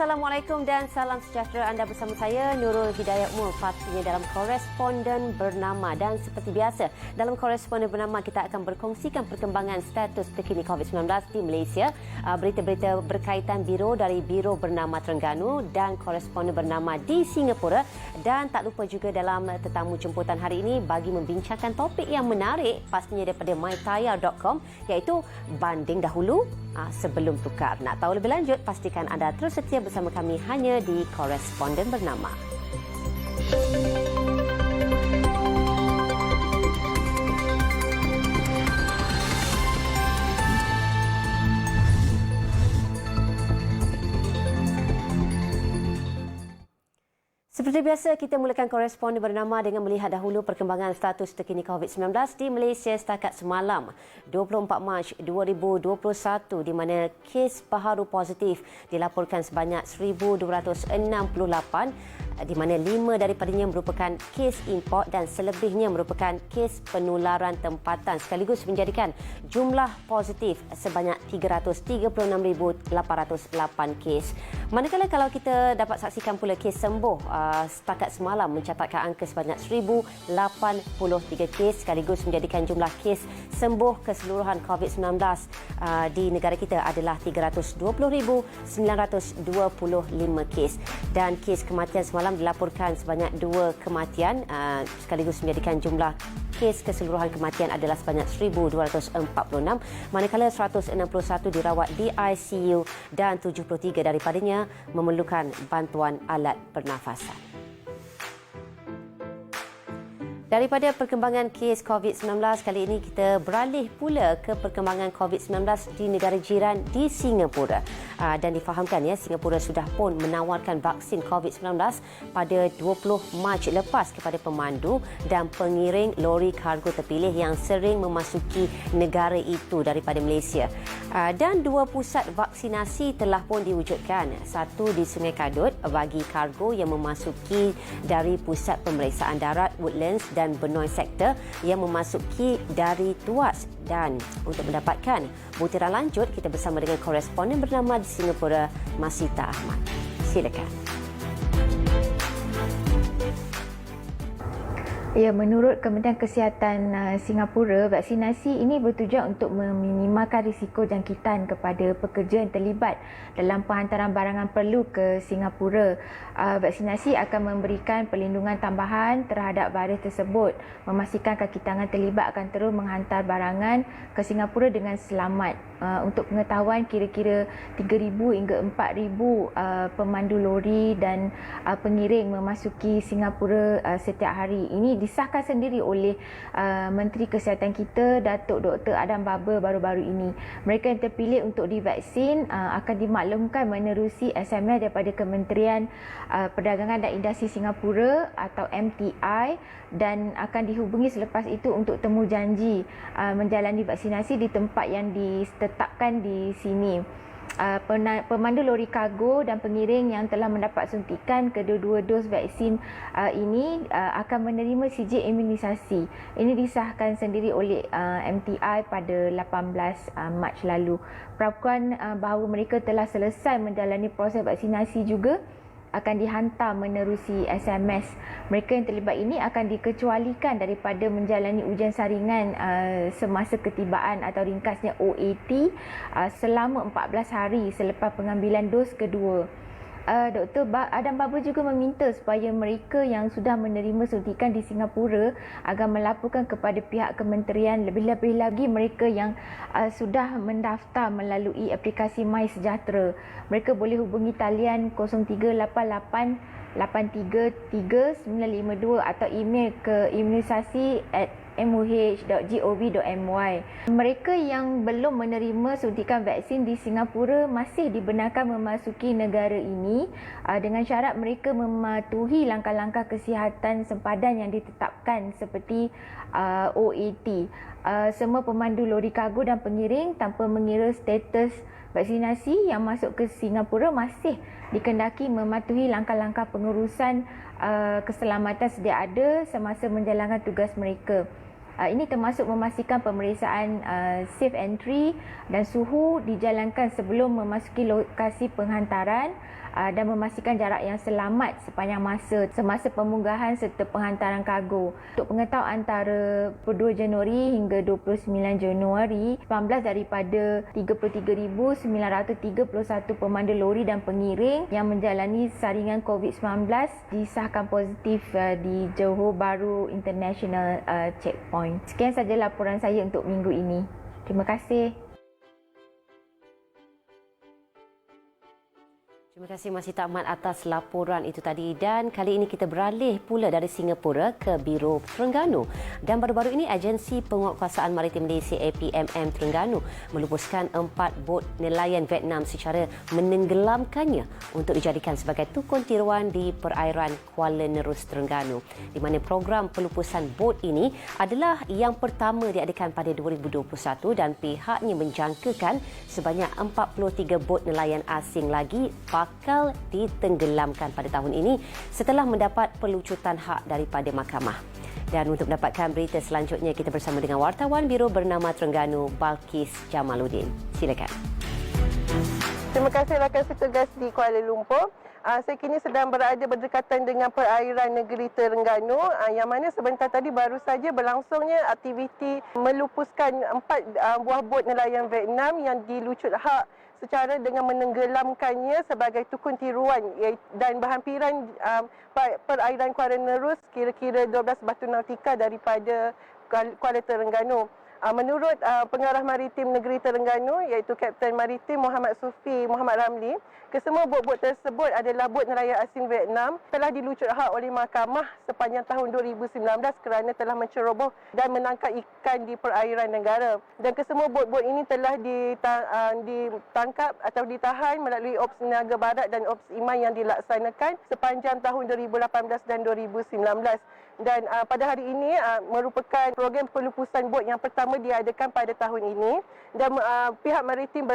Assalamualaikum dan salam sejahtera. Anda bersama saya Nurul Hidayat Mul, pastinya dalam Koresponden Bernama. Dan seperti biasa, dalam Koresponden Bernama kita akan berkongsikan perkembangan status terkini COVID-19 di Malaysia, berita-berita berkaitan biro dari Biro Bernama Terengganu dan Koresponden Bernama di Singapura. Dan tak lupa juga dalam tetamu jemputan hari ini bagi membincangkan topik yang menarik pastinya daripada mytayar.com, iaitu banding dahulu sebelum tukar. Nak tahu lebih lanjut, pastikan anda terus setia bersama kami hanya di Koresponden Bernama. Seperti biasa, kita mulakan Koresponden Bernama dengan melihat dahulu perkembangan status terkini COVID-19 di Malaysia setakat semalam 24 Mac 2021, di mana kes baharu positif dilaporkan sebanyak 1,268, di mana 5 daripadanya merupakan kes import dan selebihnya merupakan kes penularan tempatan, sekaligus menjadikan jumlah positif sebanyak 336,808 kes. Manakala kalau kita dapat saksikan pula kes sembuh setakat semalam mencatatkan angka sebanyak 1,083 kes, sekaligus menjadikan jumlah kes sembuh keseluruhan COVID-19 di negara kita adalah 320,925 kes. Dan kes kematian semalam dilaporkan sebanyak 2 kematian, sekaligus menjadikan jumlah kes keseluruhan kematian adalah sebanyak 1,246, manakala 161 dirawat di ICU dan 73 daripadanya memerlukan bantuan alat pernafasan. Daripada perkembangan kes COVID-19, kali ini kita beralih pula ke perkembangan COVID-19 di negara jiran di Singapura. Dan difahamkan Singapura sudah pun menawarkan vaksin COVID-19 pada 20 Mac lepas kepada pemandu dan pengiring lori kargo terpilih yang sering memasuki negara itu daripada Malaysia. Dan 2 pusat vaksinasi telah pun diwujudkan. Satu di Sungai Kadut bagi kargo yang memasuki dari pusat pemeriksaan darat Woodlands dan Benoi Sektor yang memasuki dari Tuas. Dan untuk mendapatkan butiran lanjut, kita bersama dengan Koresponden Bernama di Singapura, Masita Ahmad. Silakan. Ya, menurut Kementerian Kesihatan Singapura, vaksinasi ini bertujuan untuk meminimalkan risiko jangkitan kepada pekerja yang terlibat dalam penghantaran barangan perlu ke Singapura. Vaksinasi akan memberikan perlindungan tambahan terhadap virus tersebut, memastikan kaki tangan terlibat akan terus menghantar barangan ke Singapura dengan selamat. Untuk pengetahuan, kira-kira 3,000 hingga 4,000 pemandu lori dan pengiring memasuki Singapura setiap hari. Ini disahkan sendiri oleh Menteri Kesihatan kita, Datuk Dr. Adam Baba, baru-baru ini. Mereka yang terpilih untuk divaksin akan dimaklumkan menerusi SMS daripada Kementerian Perdagangan dan Industri Singapura atau MTI, dan akan dihubungi selepas itu untuk temu janji menjalani vaksinasi di tempat yang ditetapkan di sini. Pemandu lori kargo dan pengiring yang telah mendapat suntikan kedua-dua dos vaksin ini akan menerima sijil imunisasi. Ini disahkan sendiri oleh MTI pada 18 Mac lalu. Perakuan bahawa mereka telah selesai menjalani proses vaksinasi juga akan dihantar menerusi SMS. Mereka yang terlibat ini akan dikecualikan daripada menjalani ujian saringan semasa ketibaan atau ringkasnya OAT selama 14 hari selepas pengambilan dos kedua. Dr. Adam Baba juga meminta supaya mereka yang sudah menerima suntikan di Singapura agar melaporkan kepada pihak kementerian, lebih-lebih lagi mereka yang sudah mendaftar melalui aplikasi MySejahtera. Mereka boleh hubungi talian 0388 833 952 atau email ke imunisasi@moh.gov.my. Mereka yang belum menerima suntikan vaksin di Singapura masih dibenarkan memasuki negara ini dengan syarat mereka mematuhi langkah-langkah kesihatan sempadan yang ditetapkan seperti OAT. Semua pemandu lori kargo dan pengiring tanpa mengira status vaksinasi yang masuk ke Singapura masih dikendaki mematuhi langkah-langkah pengurusan keselamatan sedia ada semasa menjalankan tugas mereka. Ini termasuk memastikan pemeriksaan safe entry dan suhu dijalankan sebelum memasuki lokasi penghantaran, dan memastikan jarak yang selamat sepanjang masa semasa pemunggahan serta penghantaran kargo. Untuk pengetahuan, antara 2 Januari hingga 29 Januari 19 daripada 33,931 pemandu lori dan pengiring yang menjalani saringan COVID-19 disahkan positif di Johor Bahru International Checkpoint. Sekian saja laporan saya untuk minggu ini. Terima kasih. Terima kasih Mas Siti Ahmad atas laporan itu tadi, dan kali ini kita beralih pula dari Singapura ke Biro Terengganu. Dan baru-baru ini Agensi Penguatkuasaan Maritim Malaysia APMM Terengganu melupuskan 4 bot nelayan Vietnam secara menenggelamkannya untuk dijadikan sebagai tukun tiruan di perairan Kuala Nerus Terengganu, di mana program pelupusan bot ini adalah yang pertama diadakan pada 2021 dan pihaknya menjangkakan sebanyak 43 bot nelayan asing lagi bakal ditenggelamkan pada tahun ini setelah mendapat pelucutan hak daripada mahkamah. Dan untuk mendapatkan berita selanjutnya, kita bersama dengan wartawan Biro Bernama Terengganu, Balkis Jamaluddin. Silakan. Terima kasih rakan setugas di Kuala Lumpur. Saya kini sedang berada berdekatan dengan perairan negeri Terengganu, yang mana sebentar tadi baru saja berlangsungnya aktiviti melupuskan 4 buah bot nelayan Vietnam yang dilucut hak secara dengan menenggelamkannya sebagai tukun tiruan dan berhampiran perairan Kuala Nerus kira-kira 12 batu nautika daripada Kuala Terengganu. Menurut Pengarah Maritim Negeri Terengganu iaitu Kapten Maritim Muhammad Sufi Muhammad Ramli, kesemua bot-bot tersebut adalah bot nelayan asing Vietnam telah dilucut hak oleh mahkamah sepanjang tahun 2019 kerana telah menceroboh dan menangkap ikan di perairan negara. Dan kesemua bot-bot ini telah ditangkap atau ditahan melalui Ops Niaga Barat dan Ops Iman yang dilaksanakan sepanjang tahun 2018 dan 2019. Dan pada hari ini merupakan program pelupusan bot yang pertama diadakan pada tahun ini, dan pihak maritim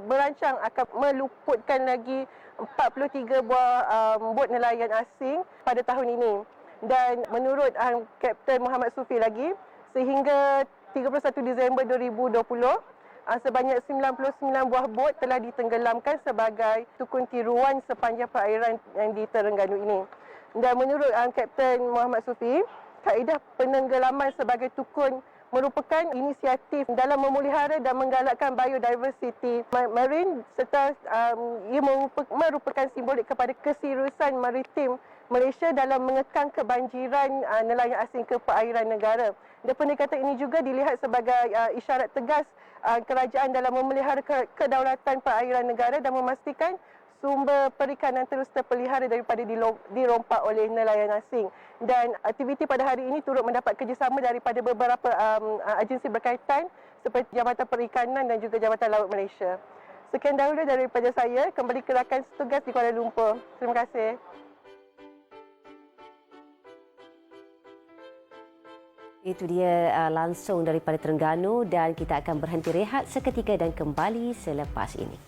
berancang akan meluputkan lagi 43 buah bot nelayan asing pada tahun ini. Dan menurut Kapten Muhammad Sufi lagi, sehingga 31 Disember 2020 sebanyak 99 buah bot telah ditenggelamkan sebagai tukun tiruan sepanjang perairan yang di Terengganu ini. Dan menurut Kapten Muhammad Sufi, kaedah penenggelaman sebagai tukun merupakan inisiatif dalam memelihara dan menggalakkan biodiversiti marine serta ia merupakan simbolik kepada keseriusan maritim Malaysia dalam mengekang kebanjiran nelayan asing ke perairan negara. Dan pendekatan ini juga dilihat sebagai isyarat tegas kerajaan dalam memelihara kedaulatan perairan negara dan memastikan sumber perikanan terus terpelihara daripada dirompak oleh nelayan asing. Dan aktiviti pada hari ini turut mendapat kerjasama daripada beberapa agensi berkaitan seperti Jabatan Perikanan dan juga Jabatan Laut Malaysia. Sekian dahulu daripada saya, kembali ke rakan setugas di Kuala Lumpur. Terima kasih. Itu dia langsung daripada Terengganu, dan kita akan berhenti rehat seketika dan kembali selepas ini.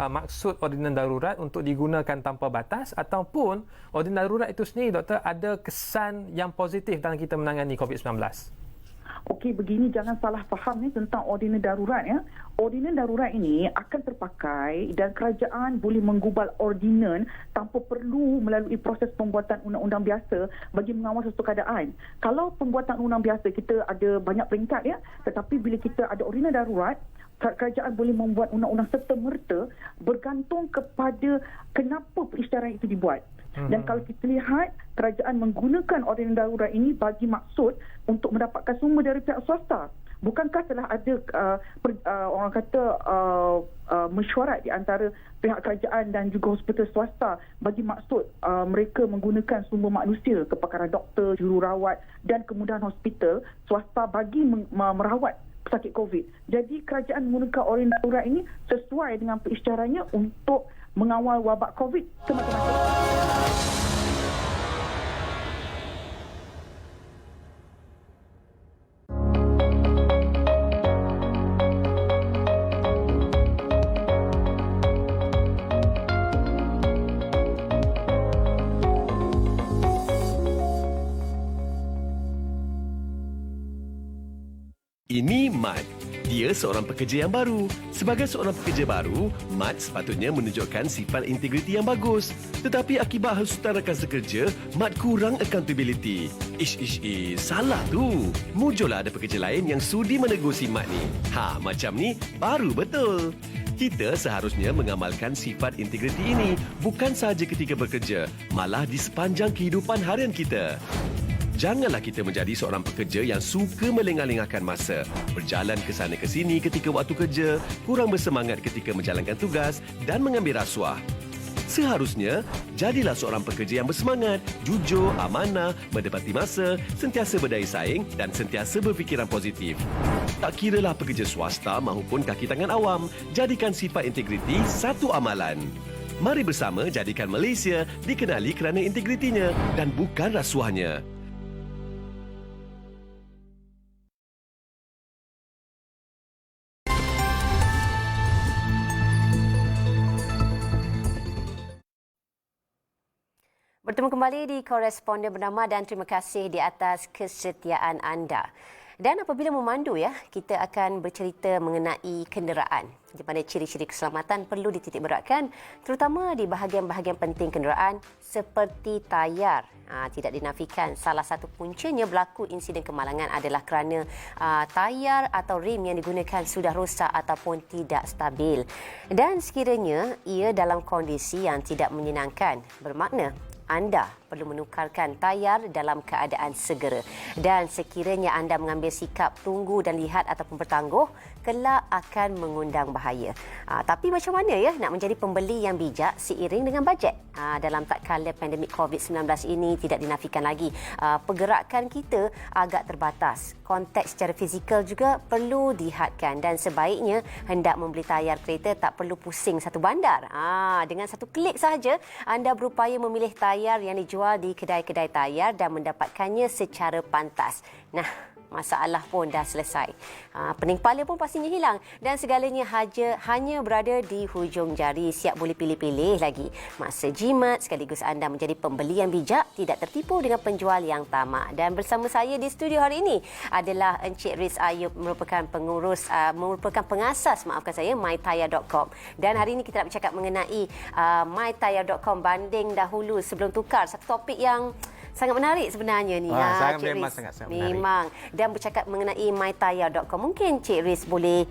Maksud ordinan darurat untuk digunakan tanpa batas, ataupun ordinan darurat itu sendiri, doktor, ada kesan yang positif dalam kita menangani COVID-19? Okey, begini, jangan salah faham tentang ordinan darurat ya. Ordinan darurat ini akan terpakai dan kerajaan boleh menggubal ordinan tanpa perlu melalui proses pembuatan undang-undang biasa bagi mengawal sesuatu keadaan. Kalau pembuatan undang biasa kita ada banyak peringkat ya, tetapi bila kita ada ordinan darurat, kerajaan boleh membuat undang-undang serta-merta bergantung kepada kenapa perisytiharan itu dibuat. Dan kalau kita lihat, kerajaan menggunakan ordinan darurat ini bagi maksud untuk mendapatkan sumber dari pihak swasta. bukankah telah ada orang kata mesyuarat di antara pihak kerajaan dan juga hospital swasta bagi maksud mereka menggunakan sumber manusia, kepakaran doktor, jururawat dan kemudahan hospital swasta bagi merawat pesakit COVID. Jadi kerajaan menggunakan ordinans darurat ini sesuai dengan perisytiharannya untuk mengawal wabak COVID semata-mata. Ini Mat. Dia seorang pekerja yang baru. Sebagai seorang pekerja baru, Mat sepatutnya menunjukkan sifat integriti yang bagus. Tetapi akibat hasutan rakan sekerja, Mat kurang accountability. Salah tu. Mujolah ada pekerja lain yang sudi menegusi Mat ni. Macam ni baru betul. Kita seharusnya mengamalkan sifat integriti ini bukan sahaja ketika bekerja, malah di sepanjang kehidupan harian kita. Janganlah kita menjadi seorang pekerja yang suka melengah-lengahkan masa, berjalan ke sana ke sini ketika waktu kerja, kurang bersemangat ketika menjalankan tugas dan mengambil rasuah. Seharusnya, jadilah seorang pekerja yang bersemangat, jujur, amanah, mendepati masa, sentiasa berdaya saing dan sentiasa berfikiran positif. Tak kiralah pekerja swasta maupun kaki tangan awam, jadikan sifat integriti satu amalan. Mari bersama jadikan Malaysia dikenali kerana integritinya dan bukan rasuahnya. Bertemu kembali di Koresponden Bernama dan terima kasih di atas kesetiaan anda. Dan apabila memandu kita akan bercerita mengenai kenderaan. Di mana ciri-ciri keselamatan perlu dititikberatkan terutama di bahagian-bahagian penting kenderaan seperti tayar. Tidak dinafikan salah satu puncanya berlaku insiden kemalangan adalah kerana tayar atau rim yang digunakan sudah rosak ataupun tidak stabil. Dan sekiranya ia dalam kondisi yang tidak menyenangkan, bermakna anda perlu menukarkan tayar dalam keadaan segera. Dan sekiranya anda mengambil sikap tunggu dan lihat ataupun bertangguh, kelak akan mengundang bahaya. Tapi macam mana nak menjadi pembeli yang bijak seiring dengan bajet? Dalam tak kala pandemik COVID-19 ini tidak dinafikan lagi. Pergerakan kita agak terbatas. Konteks secara fizikal juga perlu dihadkan dan sebaiknya hendak membeli tayar kereta tak perlu pusing satu bandar. Dengan satu klik sahaja anda berupaya memilih tayar yang dijual di kedai-kedai tayar dan mendapatkannya secara pantas. Masalah pun dah selesai. Pening kepala pun pastinya hilang dan segalanya hanya berada di hujung jari. Siap boleh pilih-pilih lagi. Masa jimat sekaligus anda menjadi pembeli yang bijak, tidak tertipu dengan penjual yang tamak. Dan bersama saya di studio hari ini adalah Encik Riz Ayub, merupakan pengasas mytayar.com. Dan hari ini kita nak bercakap mengenai mytayar.com banding dahulu sebelum tukar. Satu topik yang sangat menarik sebenarnya ni. Sangat menarik. Memang. Dan bercakap mengenai mytayar.com. Mungkin Cik Riz boleh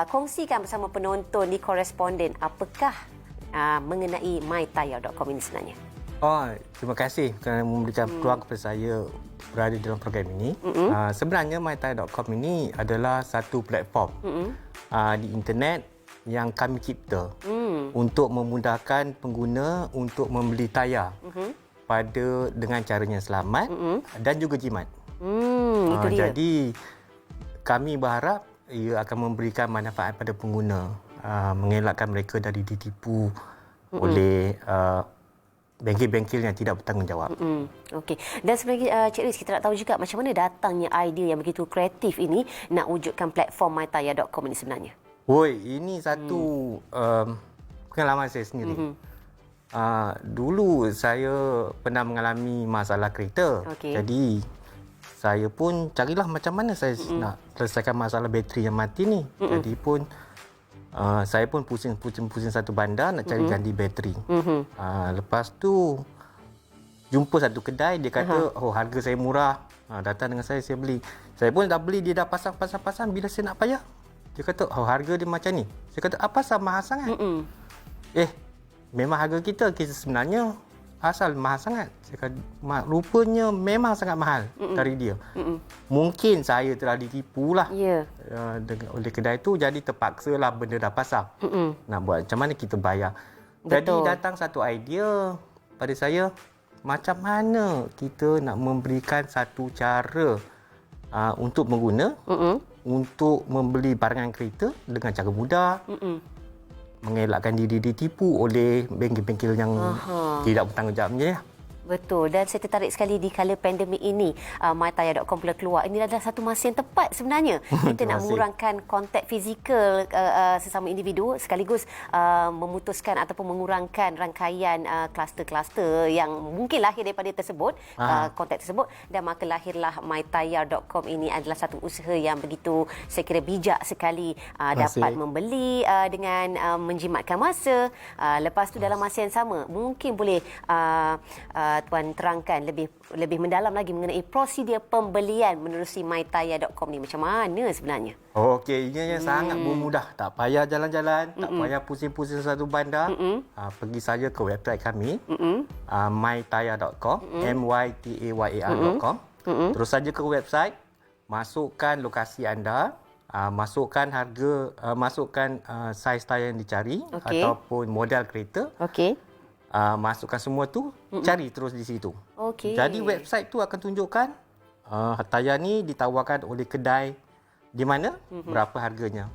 kongsikan bersama penonton di Koresponden apakah mengenai mytayar.com ini sebenarnya. Terima kasih kerana memberikan peluang kepada saya berada dalam program ini. Sebenarnya mytayar.com ini adalah satu platform di internet yang kami cipta untuk memudahkan pengguna untuk membeli tayar dengan caranya selamat dan juga jimat. Itu dia. Jadi kami berharap ia akan memberikan manfaat pada pengguna, mengelakkan mereka dari ditipu oleh bengkel-bengkel yang tidak bertanggungjawab. Okey. Dan sebenarnya Cik Riz, kita nak tahu juga macam mana datangnya idea yang begitu kreatif ini nak wujudkan platform mytayar.com ini sebenarnya. Ini satu pengalaman saya sendiri. Dulu saya pernah mengalami masalah kereta. Jadi saya pun carilah macam mana saya nak selesaikan masalah bateri yang mati ni. Jadi pun saya pun pusing satu bandar nak cari ganti bateri. Lepas tu jumpa satu kedai, dia kata harga saya murah. Datang dengan saya beli. Saya pun dah beli, dia dah pasang. Bila saya nak bayar, dia kata harga dia macam ni. Saya kata apa asal mahal sangat? Memang harga kita sebenarnya asal mahal sangat. Saya kata, rupanya memang sangat mahal dari dia. Mungkin saya telah ditipu lah. oleh kedai tu, jadi terpaksalah benda dah pasang. Nak buat macam mana kita bayar. Jadi Betul. datang satu idea pada saya, macam mana kita nak memberikan satu cara untuk pengguna untuk membeli barangan kereta dengan cara mudah, mengelakkan diri ditipu oleh bengkel-bengkel yang tidak bertanggungjawab ni lah. Betul, dan saya tertarik sekali di kala pandemik ini, mytaya.com pula keluar. Ini adalah satu masa yang tepat sebenarnya. Kita nak mengurangkan kontak fizikal sesama individu, sekaligus memutuskan ataupun mengurangkan rangkaian kluster-kluster yang mungkin lahir daripada tersebut, kontak tersebut, dan maka lahirlah mytaya.com. Ini adalah satu usaha yang begitu, saya kira, bijak sekali, dapat membeli dengan menjimatkan masa. Lepas tu dalam masa yang sama, mungkin boleh Tuan terangkan lebih mendalam lagi mengenai prosedur pembelian menerusi mytaya.com ni macam mana sebenarnya? Okey, ini yang sangat mudah. Tak payah jalan-jalan, tak payah pusing-pusing satu bandar. Pergi saja ke website kami, mytaya.com, mytayar.com. Terus saja ke website, masukkan lokasi anda, masukkan harga, masukkan saiz tayar yang dicari ataupun model kereta. Okey. Masukkan semua tu, cari terus di situ. Okey. Jadi website tu akan tunjukkan tayar ni ditawarkan oleh kedai di mana, berapa harganya.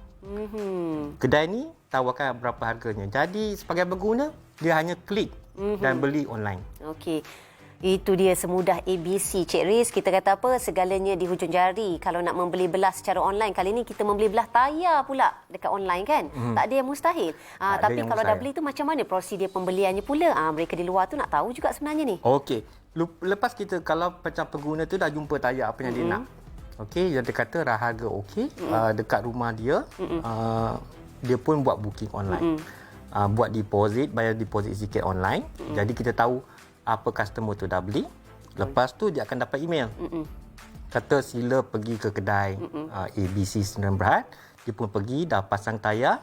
Kedai ni tawarkan berapa harganya. Jadi sebagai pengguna, dia hanya klik dan beli online. Okey. Itu dia, semudah ABC, Cik Riz. Kita kata apa, segalanya di hujung jari. Kalau nak membeli belah secara online, kali ni kita membeli belah tayar pula dekat online kan. Tak ada yang mustahil. Tapi kalau dah beli tu macam mana prosedur pembeliannya pula? Mereka di luar tu nak tahu juga sebenarnya ni. Okey. Lepas kita, kalau macam pengguna tu dah jumpa tayar apa yang dia nak. Okey, yang dia kata harga okey, dekat rumah dia, dia pun buat booking online. Buat deposit, bayar deposit sikit online. Jadi kita tahu apa customer tu dah beli. Lepas tu dia akan dapat email. Kata sila pergi ke kedai ABC Sdn Bhd. Dia pun pergi, dah pasang tayar.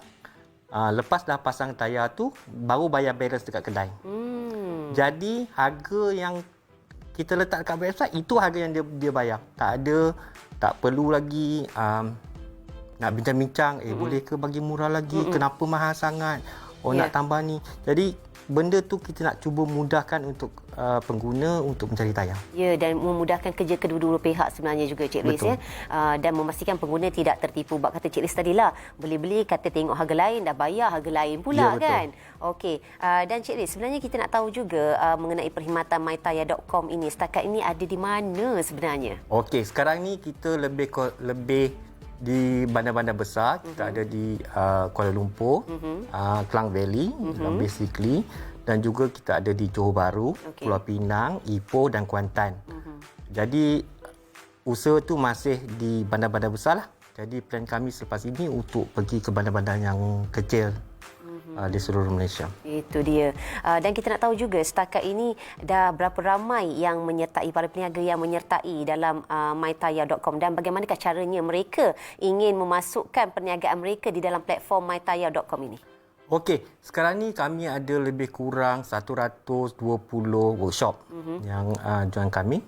Lepas dah pasang tayar tu, baru bayar balance dekat kedai. Jadi harga yang kita letak dekat website, itu harga yang dia bayar. Tak perlu lagi nak bincang-bincang, boleh ke bagi murah lagi, kenapa mahal sangat, nak tambah ni. Jadi benda tu kita nak cuba mudahkan untuk pengguna untuk mencari tayar. Ya, dan memudahkan kerja kedua-dua pihak sebenarnya juga, Cik Riz, ya. Dan memastikan pengguna tidak tertipu. Bak kata Cik Riz tadilah, beli-beli kata tengok harga lain, dah bayar harga lain pula, kan. Okey. Dan Cik Riz, sebenarnya kita nak tahu juga mengenai perkhidmatan mytaya.com ini. Setakat ini ada di mana sebenarnya? Okey, sekarang ni kita lebih di bandar-bandar besar. Kita ada di Kuala Lumpur, Klang Valley, basically, dan juga kita ada di Johor Bahru, Pulau Pinang, Ipoh dan Kuantan. Jadi usaha tu masih di bandar-bandar besar lah. Jadi plan kami selepas ini untuk pergi ke bandar-bandar yang kecil di seluruh Malaysia. Itu dia. Dan kita nak tahu juga setakat ini dah berapa ramai yang menyertai, para peniaga yang menyertai dalam mytaya.com, dan bagaimanakah caranya mereka ingin memasukkan perniagaan mereka di dalam platform mytaya.com ini? Okey, sekarang ni kami ada lebih kurang 120 workshop yang join kami.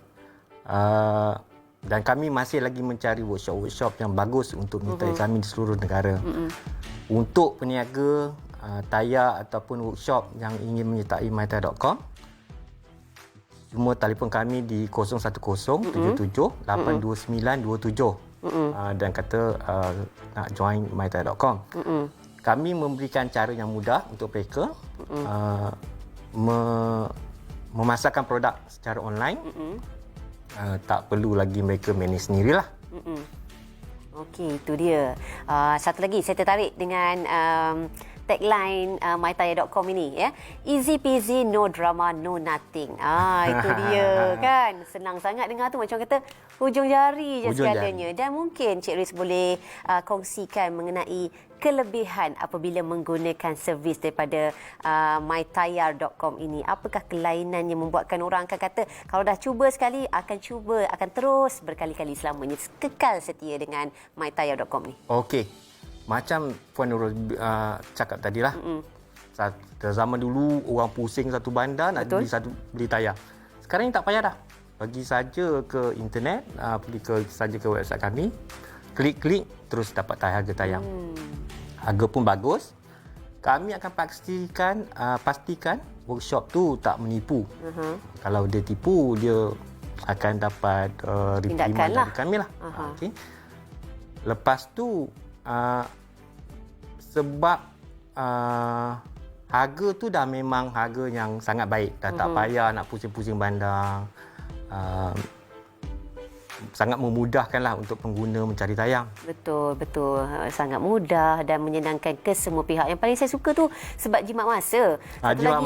Dan kami masih lagi mencari workshop-workshop yang bagus untuk menyertai kami di seluruh negara. Untuk peniaga tayar ataupun workshop yang ingin menyertai mytaya.com, cuma telefon kami di 010-77-829-27 dan kata nak join mytaya.com. Kami memberikan cara yang mudah untuk mereka memasarkan produk secara online. Tak perlu lagi mereka manage sendirilah. Okey, itu dia. Satu lagi saya tertarik dengan tagline mytaya.com ini, ya. Easy peasy, no drama, no nothing. Itu dia kan. Senang sangat dengar tu, macam kata hujung jari je segalanya. Dan mungkin Cik Riz boleh kongsikan mengenai kelebihan apabila menggunakan servis daripada mytaya.com ini. Apakah kelainan yang membuatkan orang akan kata kalau dah cuba sekali akan terus berkali-kali selamanya kekal setia dengan mytaya.com ni? Okey. Macam Puan Nurul cakap tadilah. Zaman dulu orang pusing satu bandar nak beli tayar. Sekarang ni tak payah dah. Pergi saja ke internet, pergi saja ke website kami. klik terus dapat harga tayang. Harga pun bagus. Kami akan pastikan workshop tu tak menipu. Kalau dia tipu, dia akan dapat tindakan dari kami lah. Okey. Lepas tu sebab harga tu dah memang harga yang sangat baik. Dah tak payah nak pusing-pusing bandang. Sangat memudahkanlah untuk pengguna mencari tayang. Betul. Sangat mudah dan menyenangkan ke semua pihak. Yang paling saya suka tu sebab jimat masa. Jimat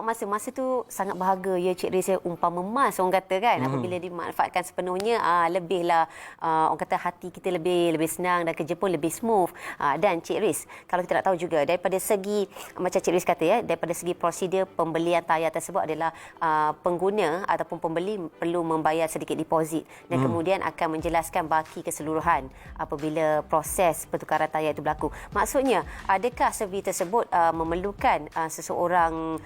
masa. Masa tu sangat berharga ya Cik Riz, umpama emas orang kata kan. Apabila dimanfaatkan sepenuhnya, lebihlah orang kata hati kita lebih senang dan kerja pun lebih smooth. Dan Cik Riz, kalau kita nak tahu juga daripada segi macam Cik Riz kata ya, daripada segi prosedur pembelian tayar tersebut adalah pengguna ataupun pembeli perlu membayar sedikit deposit dan kemudian akan menjelaskan baki keseluruhan apabila proses pertukaran tayar itu berlaku. Maksudnya, adakah servis tersebut memerlukan seseorang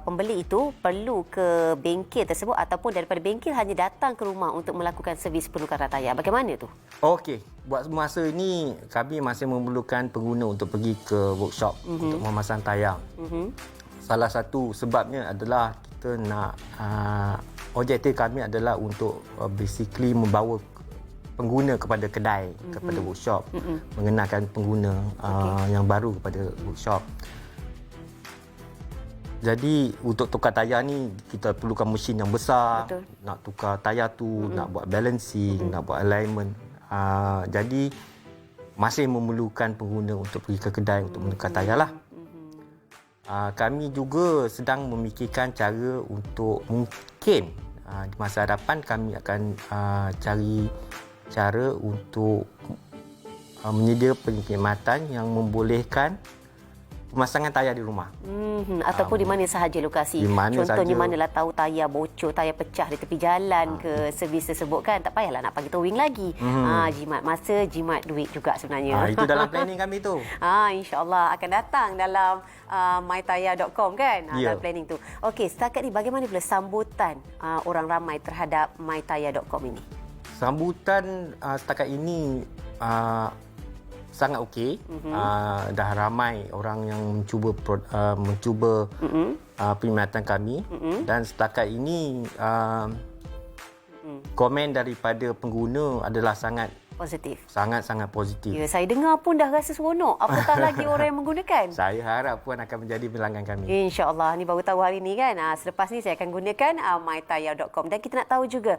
pembeli itu perlu ke bengkel tersebut ataupun daripada bengkel hanya datang ke rumah untuk melakukan servis penukaran tayar? Bagaimana tu? Okey, buat masa ini kami masih memerlukan pengguna untuk pergi ke workshop untuk memasang tayar. Salah satu sebabnya adalah kita nak objektif kami adalah untuk basically membawa pengguna kepada kedai, kepada workshop, mengenalkan pengguna yang baru kepada workshop. Jadi untuk tukar tayar ni kita perlukan mesin yang besar. Betul. Nak tukar tayar tu, nak buat balancing, nak buat alignment. Jadi masih memerlukan pengguna untuk pergi ke kedai untuk menukar tayar lah. Kami juga sedang memikirkan cara untuk mungkin di masa hadapan kami akan cari cara untuk menyedia perkhidmatan yang membolehkan pemasangan tayar di rumah. Ataupun di mana sahaja lokasi. Contohnya manalah tahu tayar bocor, tayar pecah di tepi jalan ke servis tersebut kan. Tak payahlah nak panggil towing lagi. Jimat masa, jimat duit juga sebenarnya. Itu dalam planning kami tu. InsyaAllah akan datang dalam mytayar.com kan. Dalam planning tu. Okey, setakat ni bagaimana pula sambutan orang ramai terhadap mytayar.com ini? Sambutan setakat ini sangat okey. Dah ramai orang yang mencuba perkhidmatan kami dan setakat ini komen daripada pengguna adalah sangat positif. Sangat-sangat positif. Ya, saya dengar pun dah rasa seronok. Apatah lagi orang yang menggunakan. Saya harap pun akan menjadi pelanggan kami. InsyaAllah. Ni baru tahu hari ni kan. Selepas ni saya akan gunakan mytayar.com. Dan kita nak tahu juga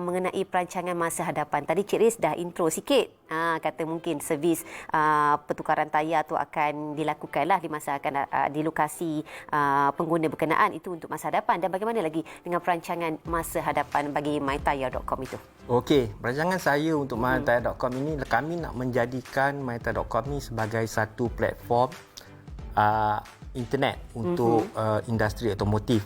mengenai perancangan masa hadapan. Tadi Cik Riz dah intro sikit. Kata mungkin servis pertukaran tayar tu akan dilakukanlah di masa akan di lokasi pengguna berkenaan. Itu untuk masa hadapan. Dan bagaimana lagi dengan perancangan masa hadapan bagi mytayar.com itu? Okey, perancangan saya untuk mytayar.com ini, kami nak menjadikan mytayar.com ini sebagai satu platform internet untuk industri otomotif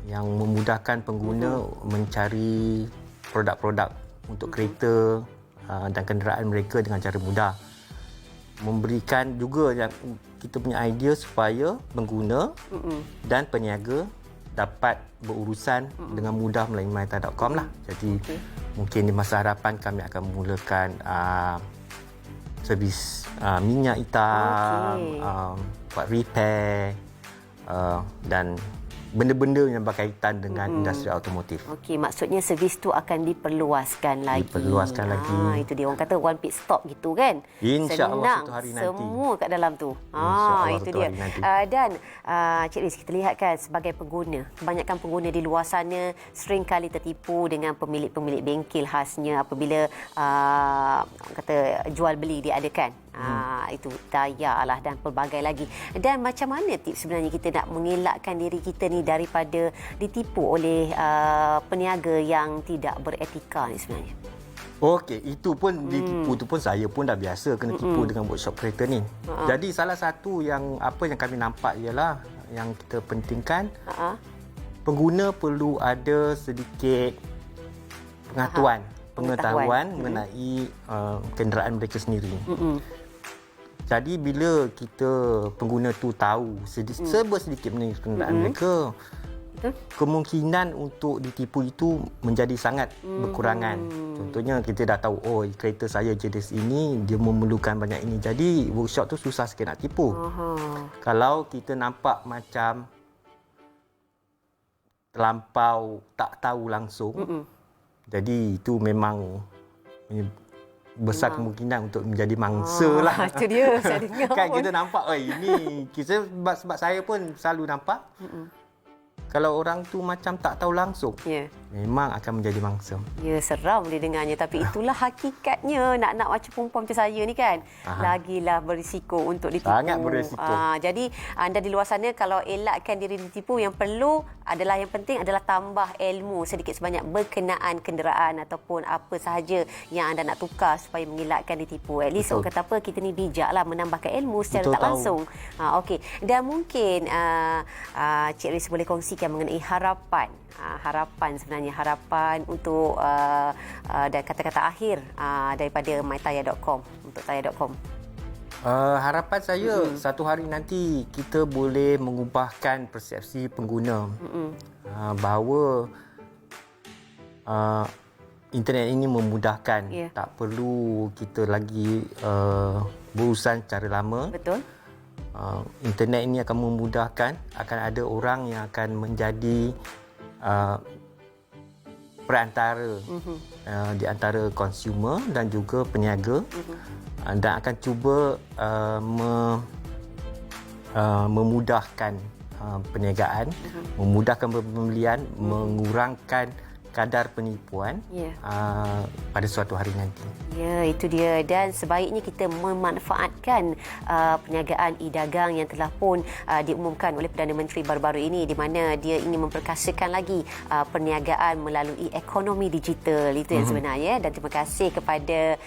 yang memudahkan pengguna mencari produk-produk untuk kereta dan kenderaan mereka dengan cara mudah. Memberikan juga yang kita punya idea supaya pengguna dan peniaga dapat berurusan dengan mudah melalui mytayar.com lah. Jadi mungkin di masa hadapan kami akan memulakan servis minyak hitam, buat repair dan benda-benda yang berkaitan dengan industri automotif. Okey, maksudnya servis tu akan diperluaskan lagi. Diperluaskan lagi. Itu dia orang kata one pit stop gitu kan. InsyaAllah satu hari nanti. Semua kat dalam tu. Itu dia. Dan Cik Riz, kita lihat kan sebagai pengguna, kebanyakan pengguna di luar sana sering kali tertipu dengan pemilik-pemilik bengkel khasnya apabila kata jual beli diadakan. Itu tayar lah dan pelbagai lagi. Dan macam mana tips sebenarnya kita nak mengelakkan diri kita ni daripada ditipu oleh peniaga yang tidak beretika ni sebenarnya? Okey, itu pun ditipu tu pun saya pun dah biasa kena tipu dengan workshop kereta ni. Jadi salah satu yang kami nampak ialah yang kita pentingkan pengguna perlu ada sedikit pengetahuan mengenai kenderaan mereka sendiri. Jadi bila kita pengguna tu tahu serba sedikit mengenai kenderaan mereka, kemungkinan untuk ditipu itu menjadi sangat berkurangan. Contohnya kita dah tahu, oh kereta saya jenis ini, dia memerlukan banyak ini. Jadi workshop tu susah sikit nak tipu. Kalau kita nampak macam terlampau tak tahu langsung, jadi itu memang besar kemungkinan untuk menjadi mangsa lah. Itu dia, saya dengar. Kan kita nampak, ini kita sebab saya pun selalu nampak. Kalau orang tu macam tak tahu langsung, memang akan menjadi mangsa. Ya, seram didengarnya. Tapi itulah hakikatnya. Nak-nak macam perempuan macam saya ni kan. Lagilah berisiko untuk ditipu. Sangat berisiko. Jadi anda di luar sana kalau elakkan diri ditipu, yang perlu adalah, yang penting adalah tambah ilmu sedikit sebanyak berkenaan kenderaan ataupun apa sahaja yang anda nak tukar supaya mengelakkan ditipu. At least orang kata apa, kita ni bijaklah menambahkan ilmu secara tak langsung. Okey. Dan mungkin Cik Riz boleh kongsikan mengenai harapan. Harapan sebenarnya, harapan untuk dan kata-kata akhir daripada mytaya.com, untuk taya.com. Harapan saya satu hari nanti kita boleh mengubahkan persepsi pengguna bahawa internet ini memudahkan. Tak perlu kita lagi berurusan cara lama. Betul. Internet ini akan memudahkan. Akan ada orang yang akan menjadi perantara di antara konsumer dan juga peniaga, dan akan cuba memudahkan perniagaan, memudahkan pembelian, mengurangkan kadar penipuan pada suatu hari nanti. Ya, itu dia. Dan sebaiknya kita memanfaatkan perniagaan e-dagang yang telah pun diumumkan oleh Perdana Menteri baru-baru ini, di mana dia ingin memperkasakan lagi perniagaan melalui ekonomi digital. Itu yang sebenarnya. Dan terima kasih kepada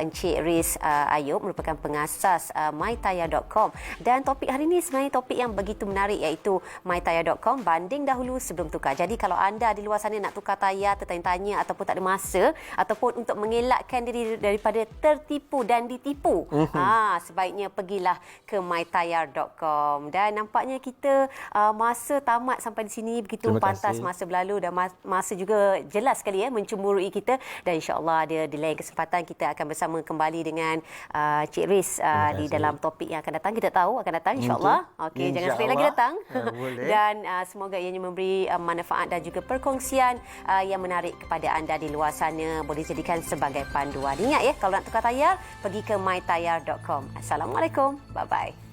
Encik Riz Ayub, merupakan pengasas mytaya.com. Dan topik hari ini sebenarnya topik yang begitu menarik, iaitu mytaya.com, banding dahulu sebelum tukar. Jadi kalau anda di luar sana nak tukar tayar, tertanya-tanya ataupun tak ada masa, ataupun untuk mengelakkan diri daripada tertipu dan ditipu, sebaiknya pergilah ke mytayar.com. Dan nampaknya kita masa tamat sampai di sini. Begitu pantas masa berlalu, dan masa juga jelas sekali mencemburui kita. Dan insya-Allah di lain kesempatan kita akan bersama kembali dengan Cik Riz di dalam topik yang akan datang. Kita tahu akan datang insya-Allah. Okey, jangan sekali lagi datang. Dan semoga ianya memberi manfaat dan juga perkongsian yang menarik kepada anda di luar sana, boleh jadikan sebagai panduan. Ingat kalau nak tukar tayar, pergi ke mytayar.com. Assalamualaikum. Bye-bye.